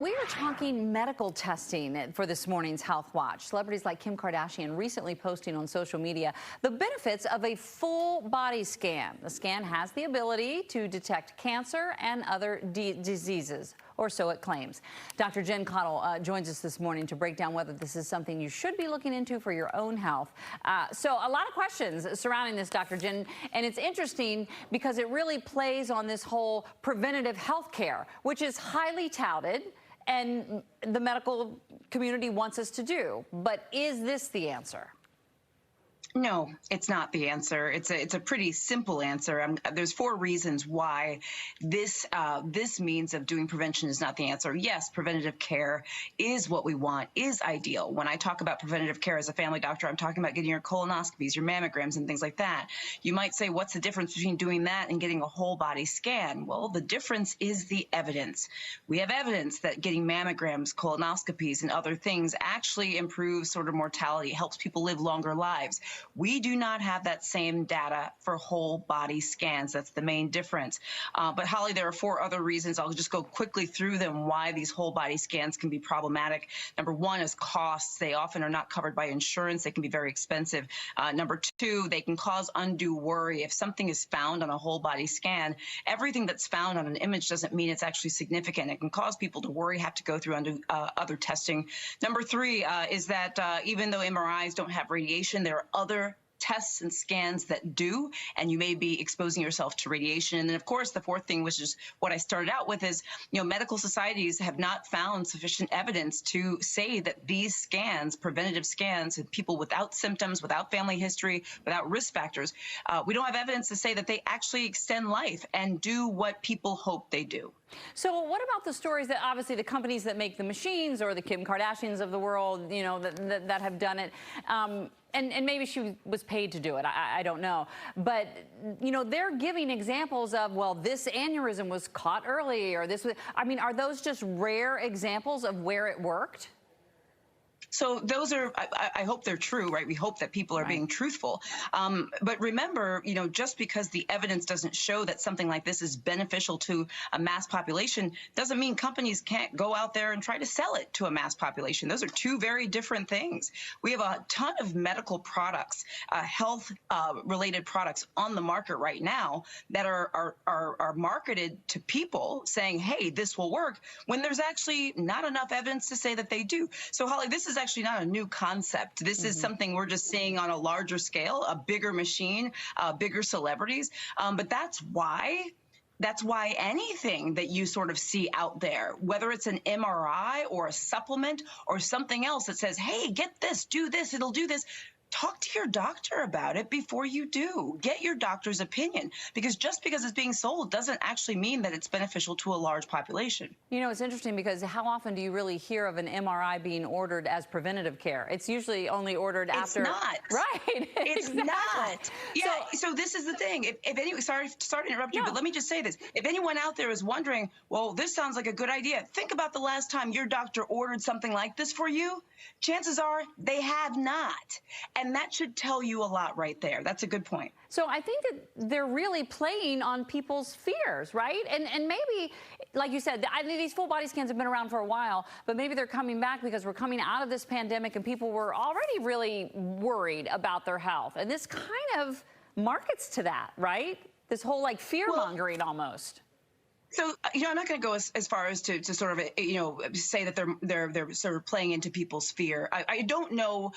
We are talking medical testing for this morning's Health Watch. Celebrities like Kim Kardashian recently posting on social media the benefits of a full body scan. The scan has the ability to detect cancer and other diseases, or so it claims. Dr. Jen Caudle joins us this morning to break down whether this is something you should be looking into for your own health. So a lot of questions surrounding this, Dr. Jen, and it's interesting because it really plays on this whole preventative health care, which is highly touted and the medical community wants us to do. But is this the answer? No, it's not the answer. It's a pretty simple answer. There's 4 reasons why this means of doing prevention is not the answer. Yes, preventative care is what we want, is ideal. When I talk about preventative care as a family doctor, I'm talking about getting your colonoscopies, your mammograms, and things like that. You might say, what's the difference between doing that and getting a whole body scan? Well, the difference is the evidence. We have evidence that getting mammograms, colonoscopies, and other things actually improves sort of mortality, helps people live longer lives. We do not have that same data for whole body scans. That's the main difference. But Holly, there are 4 other reasons. I'll just go quickly through them why these whole body scans can be problematic. Number 1 is costs. They often are not covered by insurance. They can be very expensive. Number 2, they can cause undue worry. If something is found on a whole body scan, everything that's found on an image doesn't mean it's actually significant. It can cause people to worry, have to go through other testing. Number 3 is that even though MRIs don't have radiation, there are other tests and scans that do, and you may be exposing yourself to radiation. And then, of course, the 4th thing, which is what I started out with, is, medical societies have not found sufficient evidence to say that these scans, preventative scans, in people without symptoms, without family history, without risk factors, we don't have evidence to say that they actually extend life and do what people hope they do. So what about the stories that obviously the companies that make the machines or the Kim Kardashians of the world, that have done it, and maybe she was paid to do it, I don't know. But, they're giving examples of, well, this aneurysm was caught early, or this was, are those just rare examples of where it worked? So those are, I hope they're true, right? We hope that people are being truthful. But remember, just because the evidence doesn't show that something like this is beneficial to a mass population doesn't mean companies can't go out there and try to sell it to a mass population. Those are 2 very different things. We have a ton of medical products, health related products on the market right now that are marketed to people saying, hey, this will work, when there's actually not enough evidence to say that they do. So Holly, this is actually not a new concept. This is something we're just seeing on a larger scale, a bigger machine, bigger celebrities. But that's why anything that you sort of see out there, whether it's an MRI or a supplement or something else that says, hey, get this, do this, it'll do this, talk to your doctor about it before you do. Get your doctor's opinion, because just because it's being sold doesn't actually mean that it's beneficial to a large population. It's interesting because how often do you really hear of an MRI being ordered as preventative care? It's usually only ordered after. It's not. Right. It's not. Yeah. So this is the thing. If anyone, sorry to interrupt you, but let me just say this. If anyone out there is wondering, well, this sounds like a good idea, think about the last time your doctor ordered something like this for you. Chances are they have not. And that should tell you a lot right there. That's a good point. So I think that they're really playing on people's fears, right? And maybe, like you said, these full body scans have been around for a while, but maybe they're coming back because we're coming out of this pandemic and people were already really worried about their health. And this kind of markets to that, right? This whole fear-mongering almost. So, I'm not going to go as far as to sort of, say that they're sort of playing into people's fear. I don't know,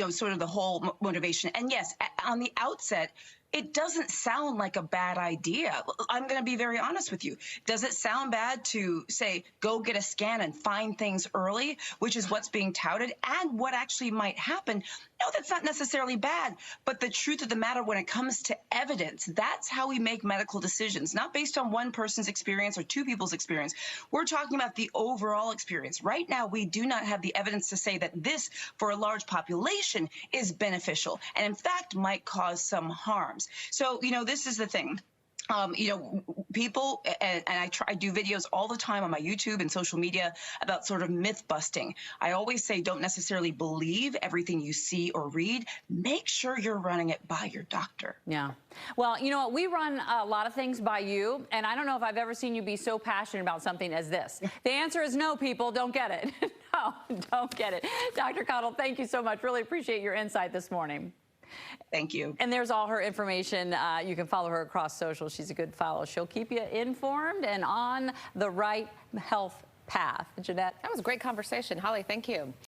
sort of the whole motivation. And yes, on the outset, it doesn't sound like a bad idea. I'm going to be very honest with you. Does it sound bad to say, go get a scan and find things early, which is what's being touted and what actually might happen? No, that's not necessarily bad. But the truth of the matter when it comes to evidence, that's how we make medical decisions, not based on one person's experience or 2 people's experience. We're talking about the overall experience. Right now, we do not have the evidence to say that this, for a large population, is beneficial and, in fact, might cause some harms. So, this is the thing. People, and I do videos all the time on my YouTube and social media about sort of myth busting. I always say don't necessarily believe everything you see or read. Make sure you're running it by your doctor. Yeah. Well, you know what? We run a lot of things by you, and I don't know if I've ever seen you be so passionate about something as this. The answer is no, people. Don't get it. No, don't get it. Dr. Caudle, thank you so much. Really appreciate your insight this morning. Thank you. And there's all her information. You can follow her across social. She's a good follow. She'll keep you informed and on the right health path. Jeanette? That was a great conversation. Holly, thank you.